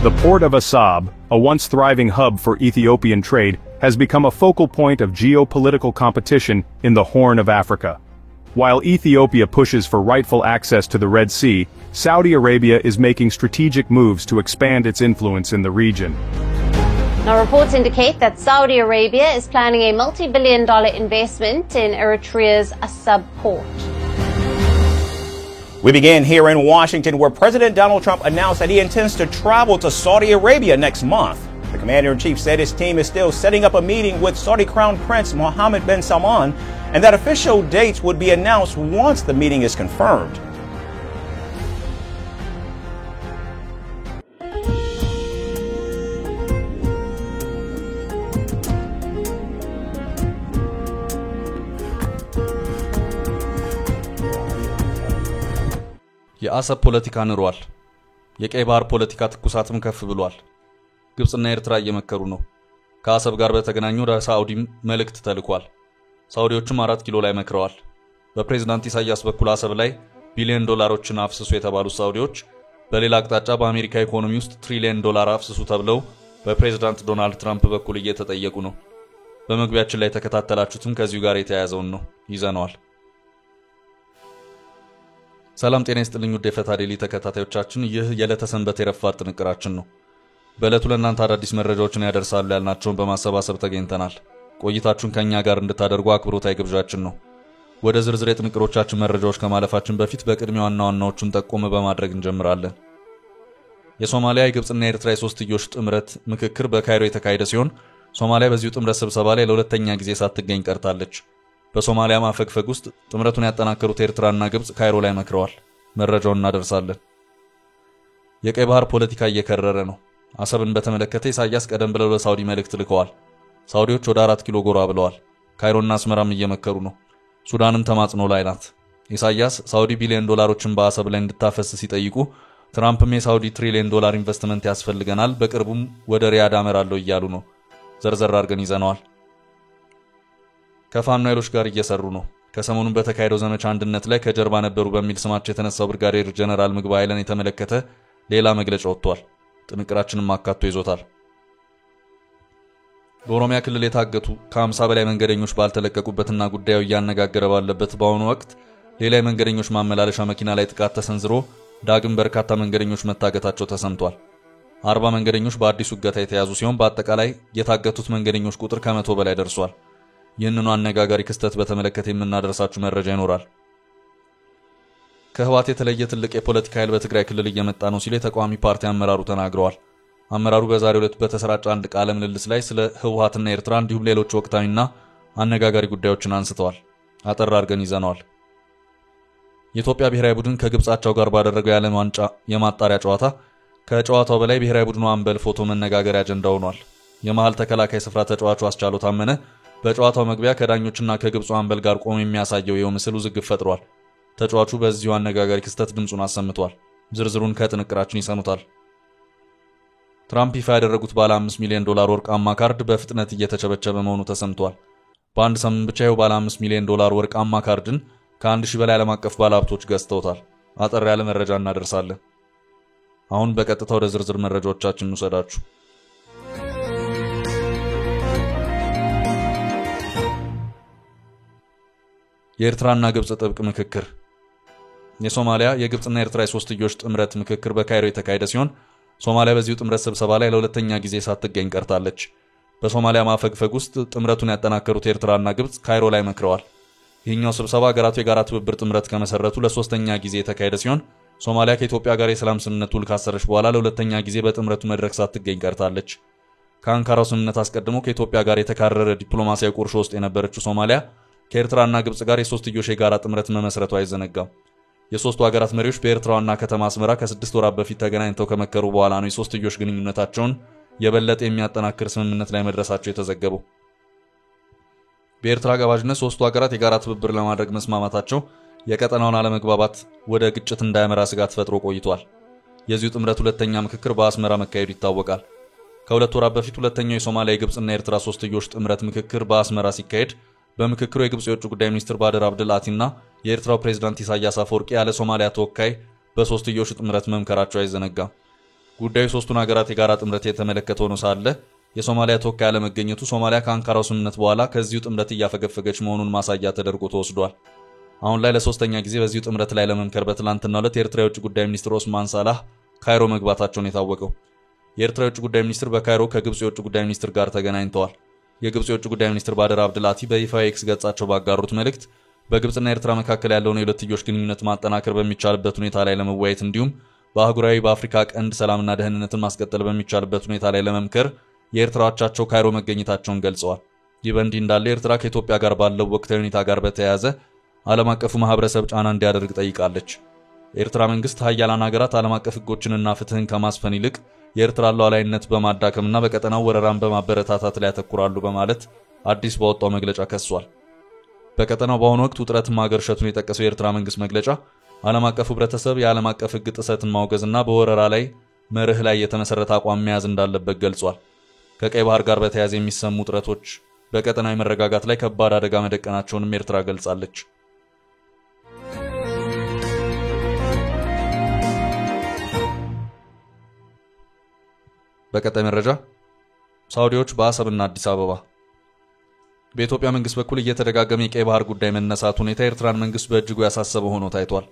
The port of Assab, a once thriving hub for Ethiopian trade, has become a focal point of geopolitical competition in the Horn of Africa. While Ethiopia pushes for rightful access to the Red Sea, Saudi Arabia is making strategic moves to expand its influence in the region. Now, reports indicate that Saudi Arabia is planning a multi-billion-dollar investment in Eritrea's Assab port. We begin here in Washington, where President Donald Trump announced that he intends to travel to Saudi Arabia next month. The commander-in-chief said his team is still setting up a meeting with Saudi Crown Prince Mohammed bin Salman, and that official dates would be announced once the meeting is confirmed. የአሰብ ፖለቲካ ንሯል። የቀይ ባህር ፖለቲካ ትኩሳትም ከፍ ብሏል። ግብጽና ኤርትራ እየመከሩ ነው። ከአሰብ ጋር በተገናኙ ለሳውዲም መልእክት ተልኳል። ሳውዲዎቹም 4 ኪሎ ላይ መክረዋል። በፕሬዝዳንት ኢሳያስ በኩል አሰብ ላይ ቢሊዮን ዶላሮችን አፍስሱ የተባሉ ሳውዲዎች በሌላ አቅጣጫ በአሜሪካ ኢኮኖሚ ውስጥ ትሪሊየን ዶላር አፍስሱ ተብለው በፕሬዝዳንት ዶናልድ ትራምፕ በኩል እየተጠየቁ ነው። በመግቢያችን ላይ ተከታተላችሁትም ከዚሁ ጋር የተያያዘውን ነው ይዘናል። ሰላም ጤና ይስጥልኝ ውድ የፈታ ዴሊ ተከታታዮቻችን፣ ይህ የዕለተ ሰንበት የረፋድ ጥንቅራችን ነው። በዕለቱ ለእናንተ አዳዲስ መረጃዎችን ያደርሳሉ ያልናቸውን በማሰባሰብ ተገኝተናል። ቆይታችሁን ከኛ ጋር እንድታደርጉ አክብሮታዊ ግብዣችን ነው። ወደ ዝርዝር የጥንቅሮቻችን መረጃዎች ከማለፋችን በፊት በቅድሚያ ዋና ዋናዎቹን ጠቆም በማድረግ እንጀምራለን። የሶማሊያ የግብጽና የኤርትራ የሶስትዮሽ ጥምረት ምክክር በካይሮ የተካሄደ ሲሆን ሶማሊያ በዚሁ ጥምረት ስብሰባ ላይ ለሁለተኛ ጊዜ ሳትገኝ ቀርታለች። በሶማሊያ ማፈግፈግ ውስጥ ጥምረቱን ያጠናከሩት ኤርትራና ግብጽ ካይሮ ላይ መክረዋል። መረጃውን እናደርሳለን። የቀይ ባህር ፖለቲካ እየከረረ ነው። አሰብን በተመለከተ ኢሳያስ ቀደም ብለው ለሳውዲ መልእክት ልከዋል። ሳውዲዎች ወደ 4 ኪሎ ጎራ ብለዋል። ካይሮና አስመራም እየመከሩ ነው። ሱዳንም ተማጽኖ ላይ ናት። ኢሳያስ ሳውዲ ቢሊዮን ዶላሮችን በአሰብ ላይ እንድታፈስ ሲጠይቁ ትራምፕም የሳውዲ ትሪሊየን ዶላር ኢንቨስትመንት ያስፈልገናል፣ በቅርቡም ወደ ሪያድ አመራለሁ እያሉ ነው። ዘርዘር አድርገን ይዘነዋል። ከፋኖ ኃይሎች ጋር እየሰሩ ነው። ከሰሞኑን በተካሄደው ዘመቻ አንድነት ላይ ከጀርባ ነበሩ በሚል ስማቸው የተነሳው ብርጋዴር ጀነራል ምግባ ኃይለን የተመለከተ ሌላ መግለጫ ወጥቷል። ጥንቅራችንን ማካቶ ይዞታል። በኦሮሚያ ክልል የታገቱ ከ50 በላይ መንገደኞች ባልተለቀቁበትና ጉዳዩ እያነጋገረ ባለበት በአሁኑ ወቅት ሌላ የመንገደኞች ማመላለሻ መኪና ላይ ጥቃት ተሰንዝሮ ዳግም በርካታ መንገደኞች መታገታቸው ተሰምቷል። 40 መንገደኞች በአዲሱ እገታ የተያዙ ሲሆን በአጠቃላይ የታገቱት መንገደኞች ቁጥር ከ100 በላይ ደርሷል። ይህንኑ አነጋጋሪ ክስተት በተመለከተ የምናደርሳችሁ መረጃ ይኖራል። ከህወሓት የተለየ ትልቅ የፖለቲካ ኃይል በትግራይ ክልል እየመጣ ነው ሲል የተቃዋሚ ፓርቲ አመራሩ ተናግረዋል። አመራሩ በዛሬው ዕለት በተሰራጨ አንድ ቃለ ምልልስ ላይ ስለ ህወሓትና ኤርትራ እንዲሁም ሌሎች ወቅታዊና አነጋጋሪ ጉዳዮችን አንስተዋል። አጠር አድርገን ይዘነዋል። የኢትዮጵያ ብሔራዊ ቡድን ከግብጻቸው ጋር ባደረገው የዓለም ዋንጫ የማጣሪያ ጨዋታ ከጨዋታው በላይ ብሔራዊ ቡድኑ አምበል ፎቶ መነጋገሪያ አጀንዳ ሆኗል። የመሃል ተከላካይ ስፍራ ተጫዋቹ አስቻለው ታመነ በጨዋታው መግቢያ ከዳኞችና ከግብጹ አምበል ጋር ቆሞ የሚያሳየው የው ምስል ውዝግብ ፈጥሯል። ተጫዋቹ በዚሁ አነጋጋሪ ክስተት ድምጹን አሰምቷል። ዝርዝሩን ከጥንቅራችን ይሰሙታል። ትራምፕ ይፋ ያደረጉት ባለ 5 ሚሊዮን ዶላር ወርቃማ ካርድ በፍጥነት እየተቸበቸበ መሆኑ ተሰምቷል። በአንድ ሳምንት ብቻ ይኸው ባለ 5 ሚሊዮን ዶላር ወርቃማ ካርድን ከ1000 በላይ ዓለም አቀፍ ባለሀብቶች ገዝተውታል። አጠር ያለ መረጃ እናደርሳለን። አሁን በቀጥታ ወደ ዝርዝር መረጃዎቻችን እንውሰዳችሁ። የኤርትራና ግብጽ ጥብቅ ምክክር። የሶማሊያ የግብጽና ኤርትራ የሶስትዮሽ ጥምረት ምክክር በካይሮ የተካሄደ ሲሆን ሶማሊያ በዚሁ ጥምረት ስብሰባ ላይ ለሁለተኛ ጊዜ ሳትገኝ ቀርታለች። በሶማሊያ ማፈግፈግ ውስጥ ጥምረቱን ያጠናከሩት ኤርትራና ግብጽ ካይሮ ላይ መክረዋል። ይህኛው ስብሰባ ሀገራቱ የጋራ ትብብር ጥምረት ከመሰረቱ ለሶስተኛ ጊዜ የተካሄደ ሲሆን ሶማሊያ ከኢትዮጵያ ጋር የሰላም ስምምነት ውል ካሰረች በኋላ ለሁለተኛ ጊዜ በጥምረቱ መድረክ ሳትገኝ ቀርታለች። ከአንካራው ስምምነት አስቀድሞ ከኢትዮጵያ ጋር የተካረረ ዲፕሎማሲያዊ ቁርሾ ውስጥ የነበረችው ሶማሊያ ከኤርትራና ግብጽ ጋር የሶስትዮሽ የጋራ ጥምረት መመስረቱ አይዘነጋም። የሶስቱ ሀገራት መሪዎች በኤርትራ ዋና ከተማ አስመራ ከ6 ወራት በፊት ተገናኝተው ከመከሩ በኋላ ነው የሶስትዮሽ ግንኙነታቸውን የበለጠ የሚያጠናክር ስምምነት ላይ መድረሳቸው የተዘገበው። በኤርትራ ጋባዥነት ሶስቱ ሀገራት የጋራ ትብብር ለማድረግ መስማማታቸው የቀጠናውን አለመግባባት ወደ ግጭት እንዳያመራ ስጋት ፈጥሮ ቆይቷል። የዚሁ ጥምረት ሁለተኛ ምክክር በአስመራ መካሄዱ ይታወቃል። ከሁለት ወራት በፊት ሁለተኛው የሶማሊያ የግብጽና የኤርትራ ሶስትዮሽ ጥምረት ምክክር በአስመራ ሲካሄድ በምክክሩ የግብጽ የውጭ ጉዳይ ሚኒስትር ባድር አብድልአቲና የኤርትራው ፕሬዝዳንት ኢሳያስ አፈወርቂ ያለ ሶማሊያ ተወካይ በሶስትዮሽ ጥምረት መምከራቸው አይዘነጋም። ጉዳዩ ሶስቱን ሀገራት የጋራ ጥምረት የተመለከተው ነው ሳለ የሶማሊያ ተወካይ አለመገኘቱ ሶማሊያ ከአንካራው ስምምነት በኋላ ከዚሁ ጥምረት እያፈገፈገች መሆኑን ማሳያ ተደርጎ ተወስዷል። አሁን ላይ ለሶስተኛ ጊዜ በዚሁ ጥምረት ላይ ለመምከር በትላንትናው ዕለት የኤርትራ የውጭ ጉዳይ ሚኒስትር ኦስማን ሳላህ ካይሮ መግባታቸውን የታወቀው። የኤርትራ የውጭ ጉዳይ ሚኒስትር በካይሮ ከግብጽ የውጭ ጉዳይ ሚኒስትር ጋር ተገናኝተዋል። የግብጽ የውጭ ጉዳይ ሚኒስትር ባደር አብድላቲ በይፋዊ ኤክስ ገጻቸው ባጋሩት መልእክት በግብጽና ኤርትራ መካከል ያለውን የሁለትዮሽ ግንኙነት ማጠናከር በሚቻልበት ሁኔታ ላይ ለመወያየት እንዲሁም በአህጉራዊ በአፍሪካ ቀንድ ሰላምና ደህንነትን ማስቀጠል በሚቻልበት ሁኔታ ላይ ለመምከር የኤርትራ አቻቸው ካይሮ መገኘታቸውን ገልጸዋል። ይህ በእንዲህ እንዳለ ኤርትራ ከኢትዮጵያ ጋር ባለው ወቅታዊ ሁኔታ ጋር በተያያዘ ዓለም አቀፉ ማህበረሰብ ጫና እንዲያደርግ ጠይቃለች። የኤርትራ መንግስት ሀያላን ሀገራት ዓለም አቀፍ ህጎችንና ፍትህን ከማስፈን ይልቅ የኤርትራን ሉዓላዊነት በማዳከምና በቀጠናው ወረራን በማበረታታት ላይ ያተኩራሉ በማለት አዲስ ባወጣው መግለጫ ከሷል። በቀጠናው በአሁኑ ወቅት ውጥረትን ማገርሸቱን የጠቀሰው የኤርትራ መንግስት መግለጫ ዓለም አቀፉ ህብረተሰብ የዓለም አቀፍ ህግ ጥሰትን ማውገዝና በወረራ ላይ መርህ ላይ የተመሰረተ አቋም መያዝ እንዳለበት ገልጿል። ከቀይ ባህር ጋር በተያያዘ የሚሰሙ ውጥረቶች በቀጠናዊ መረጋጋት ላይ ከባድ አደጋ መደቀናቸውንም ኤርትራ ገልጻለች። በቀጣይ መረጃ ሳውዲዎች በአሰብና አዲስ አበባ በኢትዮጵያ መንግስት በኩል እየተደጋገመ የቀይ ባህር ጉዳይ መነሳት ሁኔታ ኤርትራን መንግስት በእጅጉ ያሳሰበ ሆኖ ታይቷል።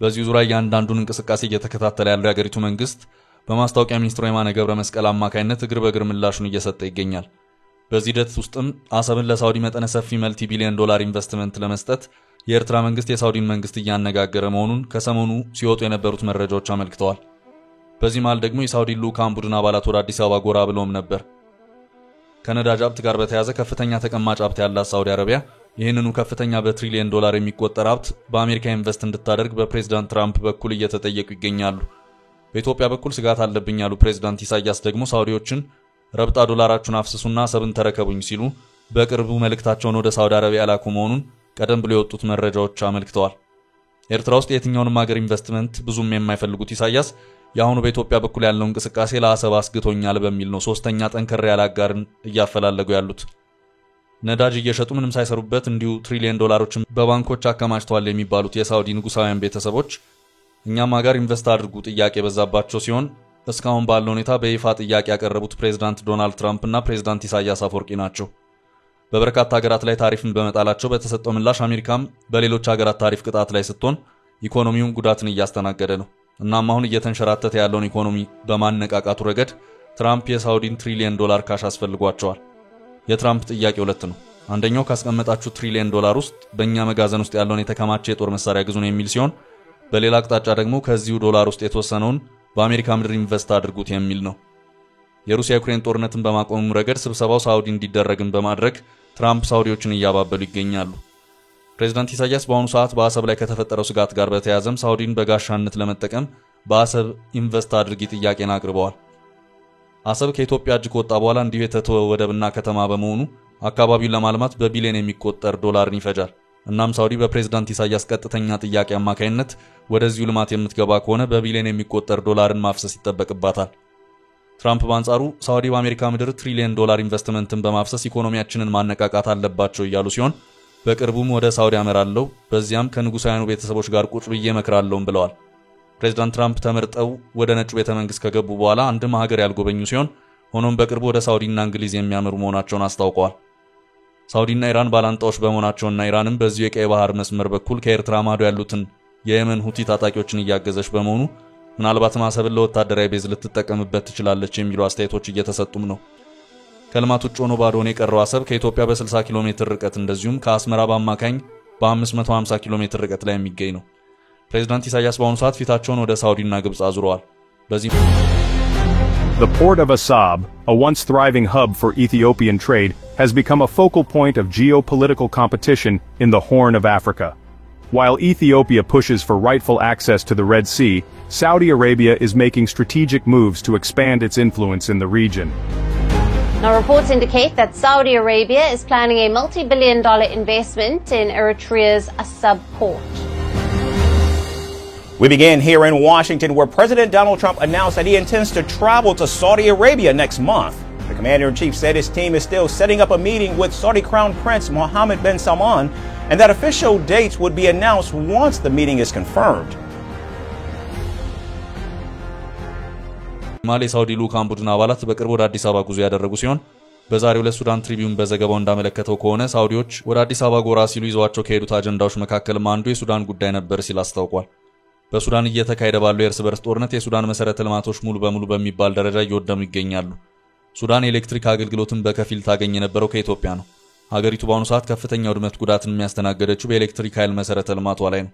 በዚህ ዙሪያ ያንዳንዱን እንቅስቃሴ እየተከታተለ ያለው የሀገሪቱ መንግስት በማስታወቂያ ሚኒስትሩ የማነ ገብረ መስቀል አማካይነት እግር በእግር ምላሹን እየሰጠ ይገኛል። በዚህ ሂደት ውስጥም አሰብን ለሳውዲ መጠነ ሰፊ መልቲ ቢሊዮን ዶላር ኢንቨስትመንት ለመስጠት የኤርትራ መንግስት የሳውዲን መንግስት እያነጋገረ መሆኑን ከሰሞኑ ሲወጡ የነበሩት መረጃዎች አመልክተዋል። በዚህ መሃል ደግሞ የሳውዲ ልዑካን ቡድን አባላት ወደ አዲስ አበባ ጎራ ብለውም ነበር። ከነዳጅ ሀብት ጋር በተያያዘ ከፍተኛ ተቀማጭ ሀብት ያላት ሳውዲ አረቢያ ይህንኑ ከፍተኛ በትሪሊየን ዶላር የሚቆጠር ሀብት በአሜሪካ ኢንቨስት እንድታደርግ በፕሬዝዳንት ትራምፕ በኩል እየተጠየቁ ይገኛሉ። በኢትዮጵያ በኩል ስጋት አለብኝ ያሉ ፕሬዝዳንት ኢሳያስ ደግሞ ሳውዲዎችን ረብጣ ዶላራችሁን አፍስሱና አሰብን ተረከቡኝ ሲሉ በቅርቡ መልእክታቸውን ወደ ሳውዲ አረቢያ ላኩ መሆኑን ቀደም ብሎ የወጡት መረጃዎች አመልክተዋል። ኤርትራ ውስጥ የትኛውንም ሀገር ኢንቨስትመንት ብዙም የማይፈልጉት ኢሳያስ የአሁኑ በኢትዮጵያ በኩል ያለው እንቅስቃሴ ለአሰብ አስግቶኛል በሚል ነው ሶስተኛ ጠንከር ያለ አጋርን እያፈላለጉ ያሉት። ነዳጅ እየሸጡ ምንም ሳይሰሩበት እንዲሁ ትሪሊየን ዶላሮችን በባንኮች አከማችተዋል የሚባሉት የሳውዲ ንጉሳውያን ቤተሰቦች እኛም ሀገር ኢንቨስት አድርጉ ጥያቄ በዛባቸው ሲሆን እስካሁን ባለው ሁኔታ በይፋ ጥያቄ ያቀረቡት ፕሬዝዳንት ዶናልድ ትራምፕ እና ፕሬዝዳንት ኢሳያስ አፈወርቂ ናቸው። በበርካታ ሀገራት ላይ ታሪፍን በመጣላቸው በተሰጠው ምላሽ አሜሪካም በሌሎች ሀገራት ታሪፍ ቅጣት ላይ ስትሆን ኢኮኖሚውን ጉዳትን እያስተናገደ ነው። እናም አሁን እየተንሸራተተ ያለውን ኢኮኖሚ በማነቃቃቱ ረገድ ትራምፕ የሳውዲን ትሪሊየን ዶላር ካሽ አስፈልጓቸዋል። የትራምፕ ጥያቄ ሁለት ነው። አንደኛው ካስቀመጣችሁ ትሪሊየን ዶላር ውስጥ በእኛ መጋዘን ውስጥ ያለውን የተከማቸ የጦር መሳሪያ ግዙን የሚል ሲሆን በሌላ አቅጣጫ ደግሞ ከዚሁ ዶላር ውስጥ የተወሰነውን በአሜሪካ ምድር ኢንቨስት አድርጉት የሚል ነው። የሩሲያ ዩክሬን ጦርነትን በማቆሙ ረገድ ስብሰባው ሳውዲ እንዲደረግን በማድረግ ትራምፕ ሳውዲዎችን እያባበሉ ይገኛሉ። ፕሬዝዳንት ኢሳያስ በአሁኑ ሰዓት በአሰብ ላይ ከተፈጠረው ስጋት ጋር በተያያዘም ሳውዲን በጋሻነት ለመጠቀም በአሰብ ኢንቨስት አድርጊ ጥያቄን አቅርበዋል። አሰብ ከኢትዮጵያ እጅ ከወጣ በኋላ እንዲሁ የተተወ ወደብና ከተማ በመሆኑ አካባቢውን ለማልማት በቢሊዮን የሚቆጠር ዶላርን ይፈጃል። እናም ሳውዲ በፕሬዝዳንት ኢሳያስ ቀጥተኛ ጥያቄ አማካይነት ወደዚሁ ልማት የምትገባ ከሆነ በቢሊዮን የሚቆጠር ዶላርን ማፍሰስ ይጠበቅባታል። ትራምፕ በአንጻሩ ሳውዲ በአሜሪካ ምድር ትሪሊየን ዶላር ኢንቨስትመንትን በማፍሰስ ኢኮኖሚያችንን ማነቃቃት አለባቸው እያሉ ሲሆን በቅርቡም ወደ ሳውዲ አመራለሁ፣ በዚያም ከንጉሳውያኑ ቤተሰቦች ጋር ቁጭ ብዬ መክራለሁም ብለዋል። ፕሬዝዳንት ትራምፕ ተመርጠው ወደ ነጩ ቤተ መንግስት ከገቡ በኋላ አንድም ሀገር ያልጎበኙ ሲሆን ሆኖም በቅርቡ ወደ ሳውዲና እንግሊዝ የሚያመሩ መሆናቸውን አስታውቀዋል። ሳውዲና ኢራን ባላንጣዎች በመሆናቸውና ኢራንም በዚሁ የቀይ ባህር መስመር በኩል ከኤርትራ ማዶ ያሉትን የየመን ሁቲ ታጣቂዎችን እያገዘች በመሆኑ ምናልባትም አሰብን ለወታደራዊ ቤዝ ልትጠቀምበት ትችላለች የሚሉ አስተያየቶች እየተሰጡም ነው። ከልማት ውጭ ሆኖ ባዶ የቀረው አሰብ ከኢትዮጵያ በ60 ኪሎ ሜትር ርቀት እንደዚሁም ከአስመራ በአማካኝ በ550 ኪሎ ሜትር ርቀት ላይ የሚገኝ ነው። ፕሬዝዳንት ኢሳያስ በአሁኑ ሰዓት ፊታቸውን ወደ ሳውዲና ግብጽ አዙረዋል። The port of Assab, a once thriving hub for Ethiopian trade, has become a focal point of geopolitical competition in the Horn of Africa. While Ethiopia pushes for rightful access to the Red Sea, Saudi Arabia is making strategic moves to expand its influence in the region. Now, reports indicate that Saudi Arabia is planning a multi-billion-dollar investment in Eritrea's Assab port. We begin here in Washington, where President Donald Trump announced that he intends to travel to Saudi Arabia next month. The commander-in-chief said his team is still setting up a meeting with Saudi Crown Prince Mohammed bin Salman, and that official dates would be announced once the meeting is confirmed. ማሊ ሳውዲ ልኡካን ቡድን አባላት በቅርብ ወደ አዲስ አበባ ጉዞ ያደረጉ ሲሆን በዛሬው ለሱዳን ትሪቢዩን በዘገባው እንዳመለከተው ከሆነ ሳውዲዎች ወደ አዲስ አበባ ጎራ ሲሉ ይዘዋቸው ከሄዱት አጀንዳዎች መካከልም አንዱ የሱዳን ጉዳይ ነበር ሲል አስታውቋል። በሱዳን እየተካሄደ ባለው የእርስ በርስ ጦርነት የሱዳን መሰረተ ልማቶች ሙሉ በሙሉ በሚባል ደረጃ እየወደሙ ይገኛሉ። ሱዳን የኤሌክትሪክ አገልግሎትን በከፊል ታገኝ የነበረው ከኢትዮጵያ ነው። ሀገሪቱ በአሁኑ ሰዓት ከፍተኛ ውድመት ጉዳትን የሚያስተናገደችው በኤሌክትሪክ ኃይል መሰረተ ልማቷ ላይ ነው።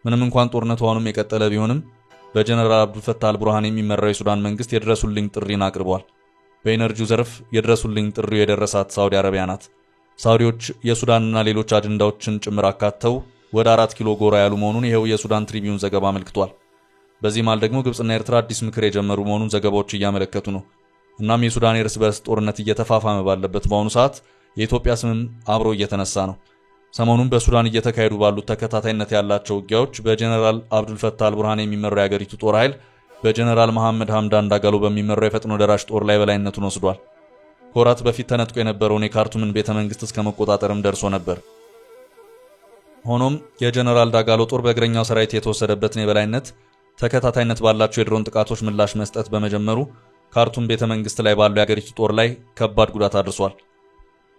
ምንም እንኳን ጦርነቱ አሁንም የቀጠለ ቢሆንም በጀነራል አብዱልፈታህ አልቡርሃን የሚመራው የሱዳን መንግስት የድረሱልኝ ጥሪን አቅርቧል። በኢነርጂው ዘርፍ የድረሱልኝ ጥሪው የደረሳት ሳውዲ አረቢያ ናት። ሳውዲዎች የሱዳንና ሌሎች አጀንዳዎችን ጭምር አካተው ወደ 4 ኪሎ ጎራ ያሉ መሆኑን ይሄው የሱዳን ትሪቢዩን ዘገባ አመልክቷል። በዚህ ማል ደግሞ ግብጽና ኤርትራ አዲስ ምክር የጀመሩ መሆኑን ዘገባዎች እያመለከቱ ነው። እናም የሱዳን የእርስ በርስ ጦርነት እየተፋፋመ ባለበት በአሁኑ ሰዓት የኢትዮጵያ ስምም አብሮ እየተነሳ ነው። ሰሞኑን በሱዳን እየተካሄዱ ባሉት ተከታታይነት ያላቸው ውጊያዎች በጀነራል አብዱልፈታህ አልቡርሃን የሚመራው የሀገሪቱ ጦር ኃይል በጀነራል መሐመድ ሐምዳን ዳጋሎ በሚመራው የፈጥኖ ደራሽ ጦር ላይ በላይነቱን ወስዷል። ከወራት በፊት ተነጥቆ የነበረውን የካርቱምን ቤተ መንግስት እስከ መቆጣጠርም ደርሶ ነበር። ሆኖም የጀነራል ዳጋሎ ጦር በእግረኛው ሰራዊት የተወሰደበትን የበላይነት ተከታታይነት ባላቸው የድሮን ጥቃቶች ምላሽ መስጠት በመጀመሩ ካርቱም ቤተ መንግስት ላይ ባለው የሀገሪቱ ጦር ላይ ከባድ ጉዳት አድርሷል።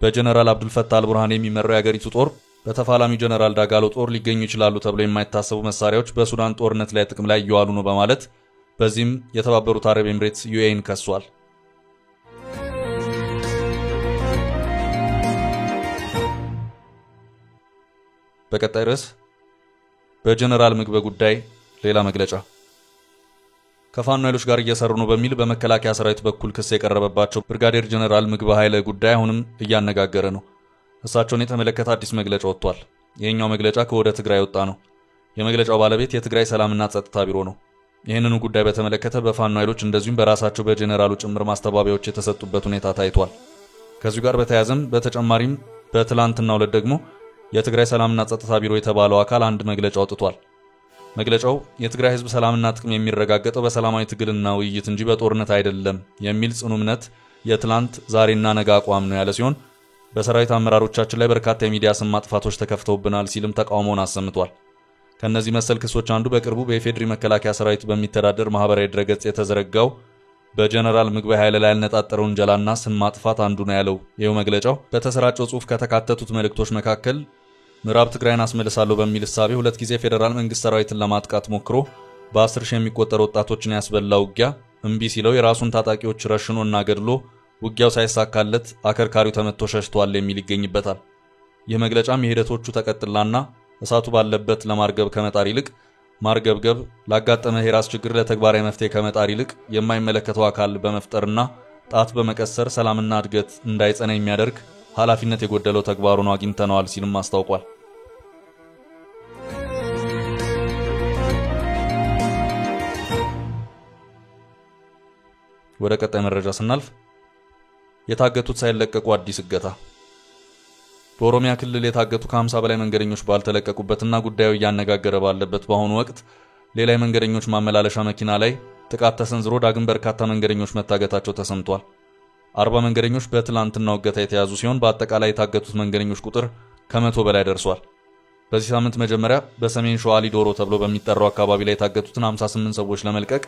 በጀነራል አብዱልፈታህ አልቡርሃን የሚመራው የሀገሪቱ ጦር በተፋላሚው ጀነራል ዳጋሎ ጦር ሊገኙ ይችላሉ ተብሎ የማይታሰቡ መሳሪያዎች በሱዳን ጦርነት ላይ ጥቅም ላይ እየዋሉ ነው በማለት በዚህም የተባበሩት አረብ ኤምሬትስ ዩኤኢን ከሷል። በቀጣይ ርዕስ በጀነራል ምግበ ጉዳይ ሌላ መግለጫ። ከፋኖ ኃይሎች ጋር እየሰሩ ነው በሚል በመከላከያ ሰራዊት በኩል ክስ የቀረበባቸው ብርጋዴር ጀነራል ምግበ ኃይለ ጉዳይ አሁንም እያነጋገረ ነው። እሳቸውን የተመለከተ አዲስ መግለጫ ወጥቷል። ይሄኛው መግለጫ ከወደ ትግራይ ወጣ ነው። የመግለጫው ባለቤት የትግራይ ሰላምና ጸጥታ ቢሮ ነው። ይህንኑ ጉዳይ በተመለከተ በፋኖ ኃይሎች እንደዚሁም በራሳቸው በጀነራሉ ጭምር ማስተባበያዎች የተሰጡበት ሁኔታ ታይቷል። ከዚሁ ጋር በተያያዘም በተጨማሪም በትላንትናው ዕለት ደግሞ የትግራይ ሰላምና ጸጥታ ቢሮ የተባለው አካል አንድ መግለጫ አውጥቷል። መግለጫው የትግራይ ህዝብ ሰላምና ጥቅም የሚረጋገጠው በሰላማዊ ትግልና ውይይት እንጂ በጦርነት አይደለም የሚል ጽኑ እምነት የትላንት ዛሬና ነገ አቋም ነው ያለ ሲሆን በሰራዊት አመራሮቻችን ላይ በርካታ የሚዲያ ስም ማጥፋቶች ተከፍተውብናል ሲልም ተቃውሞውን አሰምቷል። ከነዚህ መሰል ክሶች አንዱ በቅርቡ በኢፌድሪ መከላከያ ሰራዊት በሚተዳደር ማህበራዊ ድረገጽ የተዘረጋው በጀነራል ምግበ ኃይለ ላይ ያነጣጠረው ወንጀላና ስም ማጥፋት አንዱ ነው ያለው ይኸው መግለጫው በተሰራጨው ጽሑፍ ከተካተቱት መልእክቶች መካከል ምዕራብ ትግራይን አስመልሳለሁ በሚል እሳቤ 2 ጊዜ ፌደራል መንግስት ሰራዊትን ለማጥቃት ሞክሮ በ10 ሺህ የሚቆጠሩ ወጣቶችን ያስበላው ውጊያ እምቢ ሲለው የራሱን ታጣቂዎች ረሽኖና ገድሎ ውጊያው ሳይሳካለት አከርካሪው ተመቶ ሸሽቷል የሚል ይገኝበታል። ይህ መግለጫም የሂደቶቹ ተቀጥላና እሳቱ ባለበት ለማርገብ ከመጣር ይልቅ ማርገብገብ ላጋጠመ የራስ ችግር ለተግባራዊ መፍትሄ ከመጣር ይልቅ የማይመለከተው አካል በመፍጠርና ጣት በመቀሰር ሰላምና እድገት እንዳይጸና የሚያደርግ ኃላፊነት የጎደለው ተግባሩን አግኝተነዋል ሲልም አስታውቋል። ወደ ቀጣይ መረጃ ስናልፍ የታገቱት ሳይለቀቁ አዲስ እገታ። በኦሮሚያ ክልል የታገቱ ከ50 በላይ መንገደኞች ባልተለቀቁበትና ጉዳዩ እያነጋገረ ባለበት በአሁኑ ወቅት ሌላ የመንገደኞች ማመላለሻ መኪና ላይ ጥቃት ተሰንዝሮ ዳግም በርካታ መንገደኞች መታገታቸው ተሰምቷል። 40 መንገደኞች በትላንትናው እገታ የተያዙ ሲሆን በአጠቃላይ የታገቱት መንገደኞች ቁጥር ከ100 በላይ ደርሷል። በዚህ ሳምንት መጀመሪያ በሰሜን ሸዋ ሊዶሮ ተብሎ በሚጠራው አካባቢ ላይ የታገቱትን 58 ሰዎች ለመልቀቅ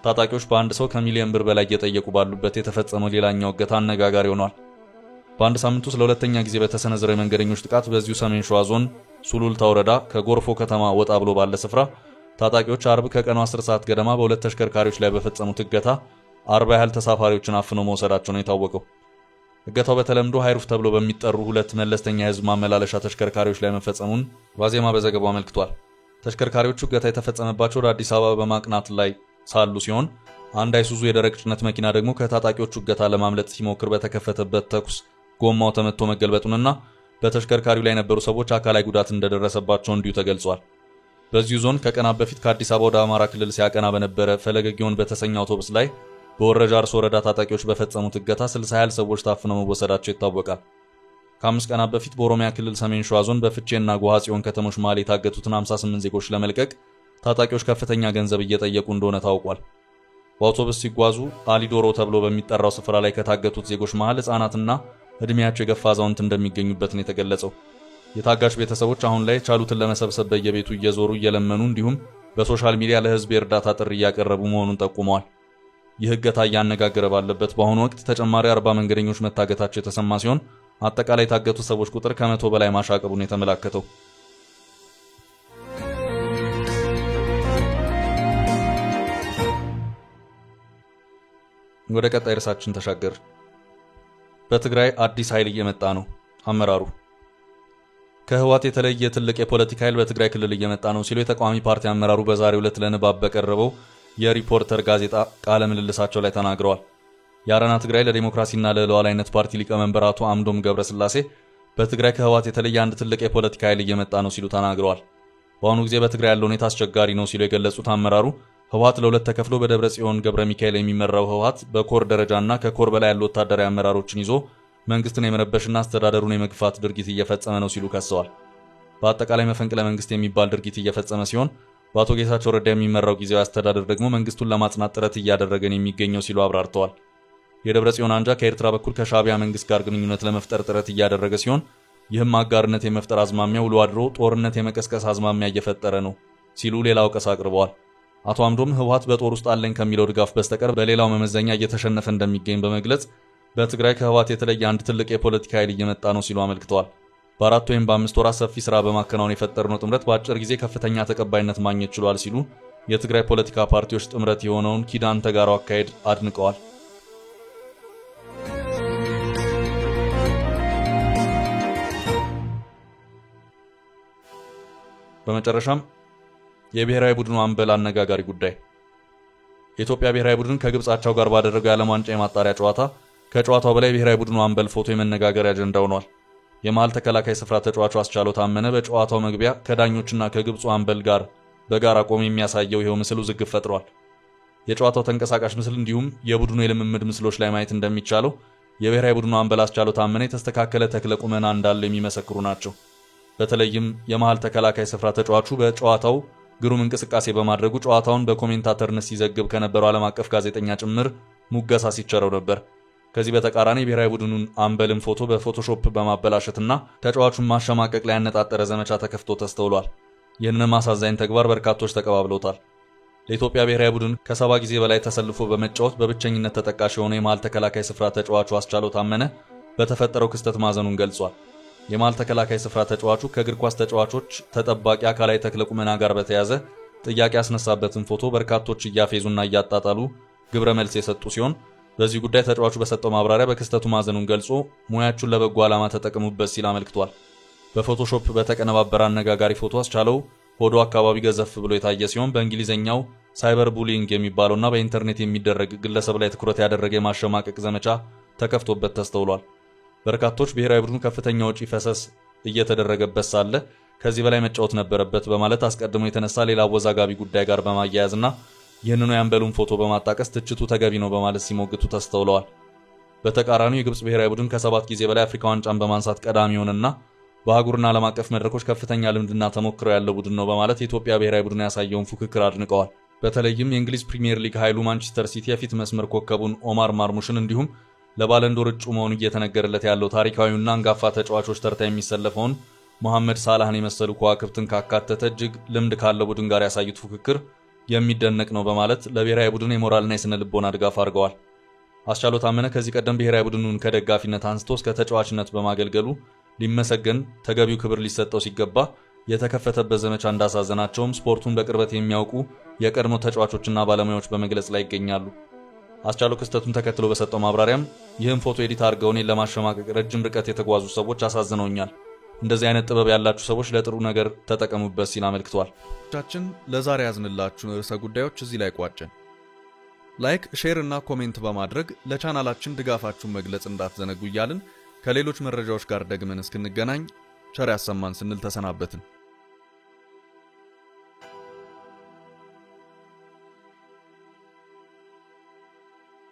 ታጣቂዎች በአንድ ሰው ከሚሊዮን ብር በላይ እየጠየቁ ባሉበት የተፈጸመው ሌላኛው እገታ አነጋጋሪ ሆኗል። በአንድ ሳምንት ውስጥ ለሁለተኛ ጊዜ በተሰነዘረው የመንገደኞች ጥቃት በዚሁ ሰሜን ሸዋ ዞን ሱሉልታ ወረዳ ከጎርፎ ከተማ ወጣ ብሎ ባለ ስፍራ ታጣቂዎች አርብ ከቀኑ 10 ሰዓት ገደማ በሁለት ተሽከርካሪዎች ላይ በፈጸሙት እገታ 40 ያህል ተሳፋሪዎችን አፍነው መውሰዳቸው ነው የታወቀው። እገታው በተለምዶ ሃይሩፍ ተብሎ በሚጠሩ ሁለት መለስተኛ የህዝብ ማመላለሻ ተሽከርካሪዎች ላይ መፈጸሙን ዋዜማ በዘገባው አመልክቷል። ተሽከርካሪዎቹ እገታ የተፈጸመባቸው ወደ አዲስ አበባ በማቅናት ላይ ሳሉ ሲሆን አንድ አይሱዙ የደረቅ ጭነት መኪና ደግሞ ከታጣቂዎቹ እገታ ለማምለጥ ሲሞክር በተከፈተበት ተኩስ ጎማው ተመቶ መገልበጡንና በተሽከርካሪው ላይ የነበሩ ሰዎች አካላዊ ጉዳት እንደደረሰባቸው እንዲሁ ተገልጿል። በዚሁ ዞን ከቀናት በፊት ከአዲስ አበባ ወደ አማራ ክልል ሲያቀና በነበረ ፈለገ ጊዮን በተሰኘ አውቶቡስ ላይ በወረጃ አርሶ ወረዳ ታጣቂዎች በፈጸሙት እገታ 60 ያህል ሰዎች ታፍነው መወሰዳቸው ይታወቃል። ከ5 ቀናት በፊት በኦሮሚያ ክልል ሰሜን ሸዋ ዞን በፍቼና ጎሃ ጽዮን ከተሞች መሃል የታገቱትን 58 ዜጎች ለመልቀቅ ታጣቂዎች ከፍተኛ ገንዘብ እየጠየቁ እንደሆነ ታውቋል። በአውቶቡስ ሲጓዙ አሊዶሮ ተብሎ በሚጠራው ስፍራ ላይ ከታገቱት ዜጎች መሃል ህፃናትና እድሜያቸው የገፋ አዛውንት እንደሚገኙበት ነው የተገለጸው። የታጋች ቤተሰቦች አሁን ላይ ቻሉትን ለመሰብሰብ በየቤቱ እየዞሩ እየለመኑ እንዲሁም በሶሻል ሚዲያ ለህዝብ የእርዳታ ጥሪ እያቀረቡ መሆኑን ጠቁመዋል። ይህ እገታ እያነጋገረ ባለበት በአሁኑ ወቅት ተጨማሪ 40 መንገደኞች መታገታቸው የተሰማ ሲሆን አጠቃላይ የታገቱ ሰዎች ቁጥር ከ100 በላይ ማሻቀቡን የተመለከተው። ወደ ቀጣይ ርዕሳችን ተሻገር። በትግራይ አዲስ ኃይል እየመጣ ነው። አመራሩ ከህወሓት የተለየ ትልቅ የፖለቲካ ኃይል በትግራይ ክልል እየመጣ ነው ሲሉ የተቃዋሚ ፓርቲ አመራሩ በዛሬው ዕለት ለንባብ በቀረበው የሪፖርተር ጋዜጣ ቃለ ምልልሳቸው ላይ ተናግረዋል። የአረና ትግራይ ለዲሞክራሲና ለሉዓላዊነት ፓርቲ ሊቀመንበር አቶ አምዶም ገብረስላሴ በትግራይ ከህወሓት የተለየ አንድ ትልቅ የፖለቲካ ኃይል እየመጣ ነው ሲሉ ተናግረዋል። በአሁኑ ጊዜ በትግራይ ያለው ሁኔታ አስቸጋሪ ነው ሲሉ የገለጹት አመራሩ ህወሓት ለሁለት ተከፍሎ በደብረ ጽዮን ገብረ ሚካኤል የሚመራው ህወሓት በኮር ደረጃና ከኮር በላይ ያሉ ወታደራዊ አመራሮችን ይዞ መንግስትን የመረበሽና አስተዳደሩን የመግፋት ድርጊት እየፈጸመ ነው ሲሉ ከሰዋል። በአጠቃላይ መፈንቅለ መንግስት የሚባል ድርጊት እየፈጸመ ሲሆን በአቶ ጌታቸው ረዳ የሚመራው ጊዜያዊ አስተዳደር ደግሞ መንግስቱን ለማጽናት ጥረት እያደረገ ነው የሚገኘው ሲሉ አብራርተዋል። የደብረ ጽዮን አንጃ ከኤርትራ በኩል ከሻዕቢያ መንግስት ጋር ግንኙነት ለመፍጠር ጥረት እያደረገ ሲሆን ይህም አጋርነት የመፍጠር አዝማሚያ ውሎ አድሮ ጦርነት የመቀስቀስ አዝማሚያ እየፈጠረ ነው ሲሉ ሌላ ወቀሳ አቅርበዋል። አቶ አምዶም ህወሓት በጦር ውስጥ አለኝ ከሚለው ድጋፍ በስተቀር በሌላው መመዘኛ እየተሸነፈ እንደሚገኝ በመግለጽ በትግራይ ከህወሓት የተለየ አንድ ትልቅ የፖለቲካ ኃይል እየመጣ ነው ሲሉ አመልክተዋል። በ4 ወይም በ5 ወራት ሰፊ ስራ በማከናወን የፈጠርነው ጥምረት በአጭር ጊዜ ከፍተኛ ተቀባይነት ማግኘት ችሏል ሲሉ የትግራይ ፖለቲካ ፓርቲዎች ጥምረት የሆነውን ኪዳን ተጋራው አካሄድ አድንቀዋል። በመጨረሻም የብሔራዊ ቡድኑ አምበል አነጋጋሪ ጉዳይ። የኢትዮጵያ ብሔራዊ ቡድን ከግብጻቸው ጋር ባደረገው የዓለም ዋንጫ የማጣሪያ ጨዋታ ከጨዋታው በላይ ብሔራዊ ቡድኑ አምበል ፎቶ የመነጋገሪያ አጀንዳ ሆኗል። የመሃል ተከላካይ ስፍራ ተጫዋቹ አስቻለው ታመነ በጨዋታው መግቢያ ከዳኞችና ከግብጹ አምበል ጋር በጋራ ቆሞ የሚያሳየው ይሄው ምስል ውዝግብ ፈጥሯል። የጨዋታው ተንቀሳቃሽ ምስል እንዲሁም የቡድኑ የልምምድ ምስሎች ላይ ማየት እንደሚቻለው የብሔራዊ ቡድኑ አምበል አስቻለው ታመነ የተስተካከለ ተክለ ቁመና እንዳለው የሚመሰክሩ ናቸው። በተለይም የመሃል ተከላካይ ስፍራ ተጫዋቹ በጨዋታው ግሩም እንቅስቃሴ በማድረጉ ጨዋታውን በኮሜንታተርነት ሲዘግብ ከነበረው ዓለም አቀፍ ጋዜጠኛ ጭምር ሙገሳ ሲቸረው ነበር። ከዚህ በተቃራኒ ብሔራዊ ቡድኑን አምበልን ፎቶ በፎቶሾፕ በማበላሸትና ተጫዋቹን ማሸማቀቅ ላይ ያነጣጠረ ዘመቻ ተከፍቶ ተስተውሏል። ይህንን አሳዛኝ ተግባር በርካቶች ተቀባብለውታል። ለኢትዮጵያ ብሔራዊ ቡድን ከ70 ጊዜ በላይ ተሰልፎ በመጫወት በብቸኝነት ተጠቃሽ የሆነ የመሃል ተከላካይ ስፍራ ተጫዋቹ አስቻለው ታመነ በተፈጠረው ክስተት ማዘኑን ገልጿል። የመሃል ተከላካይ ስፍራ ተጫዋቹ ከእግር ኳስ ተጫዋቾች ተጠባቂ አካላዊ ተክለ ቁመና ጋር በተያያዘ ጥያቄ ያስነሳበትን ፎቶ በርካቶች እያፌዙና እያጣጣሉ ግብረ መልስ የሰጡ ሲሆን በዚህ ጉዳይ ተጫዋቹ በሰጠው ማብራሪያ በክስተቱ ማዘኑን ገልጾ ሙያችሁን ለበጎ ዓላማ ተጠቀሙበት ሲል አመልክቷል። በፎቶሾፕ በተቀነባበረ አነጋጋሪ ፎቶ አስቻለው ሆዶ አካባቢ ገዘፍ ብሎ የታየ ሲሆን በእንግሊዝኛው ሳይበር ቡሊንግ የሚባለውና በኢንተርኔት የሚደረግ ግለሰብ ላይ ትኩረት ያደረገ የማሸማቀቅ ዘመቻ ተከፍቶበት ተስተውሏል። በርካቶች ብሔራዊ ቡድኑ ከፍተኛ ወጪ ፈሰስ እየተደረገበት ሳለ ከዚህ በላይ መጫወት ነበረበት በማለት አስቀድሞ የተነሳ ሌላ አወዛጋቢ ጉዳይ ጋር በማያያዝና ይህንኑ የአምበሉን ፎቶ በማጣቀስ ትችቱ ተገቢ ነው በማለት ሲሞግቱ ተስተውለዋል። በተቃራኒው የግብጽ ብሔራዊ ቡድን ከ7 ጊዜ በላይ አፍሪካ ዋንጫን በማንሳት ቀዳሚ ሆነና በአህጉርና ዓለም አቀፍ መድረኮች ከፍተኛ ልምድና ተሞክሮ ያለው ቡድን ነው በማለት የኢትዮጵያ ብሔራዊ ቡድን ያሳየውን ፉክክር አድንቀዋል። በተለይም የእንግሊዝ ፕሪሚየር ሊግ ኃይሉ ማንቸስተር ሲቲ የፊት መስመር ኮከቡን ኦማር ማርሙሽን እንዲሁም ለባለንዶር እጩ መሆኑ እየተነገረለት ያለው ታሪካዊውና አንጋፋ ተጫዋቾች ተርታ የሚሰለፈውን መሐመድ ሳላህን የመሰሉ ከዋክብትን ካካተተ እጅግ ልምድ ካለው ቡድን ጋር ያሳዩት ፉክክር የሚደነቅ ነው በማለት ለብሔራዊ ቡድን የሞራልና የስነ ልቦና ድጋፍ አድርገዋል። አስቻለው ታመነ ከዚህ ቀደም ብሔራዊ ቡድኑን ከደጋፊነት አንስቶ እስከ ተጫዋችነት በማገልገሉ ሊመሰገን ተገቢው ክብር ሊሰጠው ሲገባ የተከፈተበት ዘመቻ እንዳሳዘናቸውም ስፖርቱን በቅርበት የሚያውቁ የቀድሞ ተጫዋቾችና ባለሙያዎች በመግለጽ ላይ ይገኛሉ። አስቻለው ክስተቱን ተከትሎ በሰጠው ማብራሪያም ይህን ፎቶ ኤዲት አድርገው እኔን ለማሸማቀቅ ረጅም ርቀት የተጓዙ ሰዎች አሳዝነውኛል። እንደዚህ አይነት ጥበብ ያላችሁ ሰዎች ለጥሩ ነገር ተጠቀሙበት ሲል አመልክቷል። ቻችን ለዛሬ ያዝንላችሁን ርዕሰ ጉዳዮች እዚህ ላይ ቋጨን። ላይክ፣ ሼር እና ኮሜንት በማድረግ ለቻናላችን ድጋፋችሁን መግለጽ እንዳትዘነጉ እያልን ከሌሎች መረጃዎች ጋር ደግመን እስክንገናኝ ቸር ያሰማን ስንል ተሰናበትን።